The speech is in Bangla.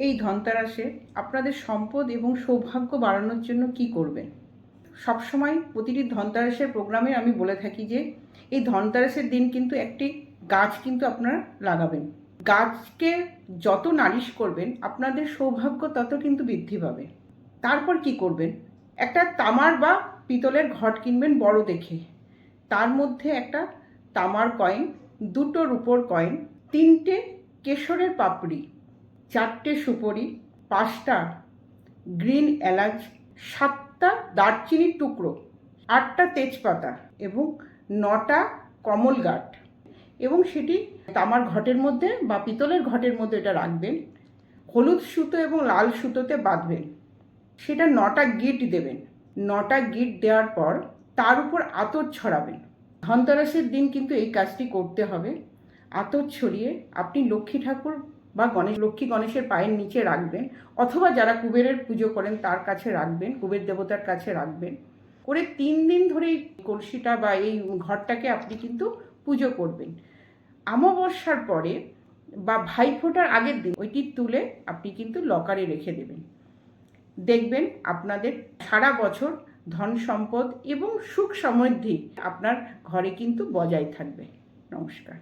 এই ধনতেরাসে আপনাদের সম্পদ এবং সৌভাগ্য বাড়ানোর জন্য কি করবেন? সবসময় প্রতিটি ধনতেরাসের প্রোগ্রামে আমি বলে থাকি যে এই ধনতেরাসের দিন কিন্তু একটি গাছ কিন্তু আপনারা লাগাবেন। গাছকে যত নালিশ করবেন আপনাদের সৌভাগ্য তত কিন্তু বৃদ্ধি পাবে। তারপর কি করবেন? একটা তামার বা পিতলের ঘট কিনবেন বড় দেখে। তার মধ্যে একটা তামার কয়েন, দুটো রূপোর কয়েন, 3টে কেশরের পাপড়ি, 4টে সুপারি, 5টা গ্রিন এলাচ, 7টা দারচিনির টুকরো, 8টা তেজপাতা এবং 9টা কমল গাঠ, এবং সেটি তামার ঘটের মধ্যে বা পিতলের ঘটের মধ্যে এটা রাখবেন। হলুদ সুতো এবং লাল সুতোতে বাঁধবেন। সেটা 9টা গিট দেবেন। 9টা গিট দেওয়ার পর তার উপর আতর ছড়াবেন। ধনতেরাসের দিন কিন্তু এই কাজটি করতে হবে। আতর ছড়িয়ে আপনি লক্ষ্মী ঠাকুর বা লক্ষ্মী গণেশের পায়ের নিচে রাখবেন, অথবা যারা কুবেরের পুজো করেন তার কাছে রাখবেন, কুবের দেবতার কাছে রাখবেন। করে 3 দিন ধরে এই কলসিটা বা এই ঘরটাকে আপনি কিন্তু পুজো করবেন। অমাবস্যার পরে বা ভাইফোঁটার আগের দিন ওইটি তুলে আপনি কিন্তু লকারে রেখে দেবেন। দেখবেন আপনাদের সারা বছর ধন সম্পদ এবং সুখ সমৃদ্ধি আপনার ঘরে কিন্তু বজায় থাকবে। নমস্কার।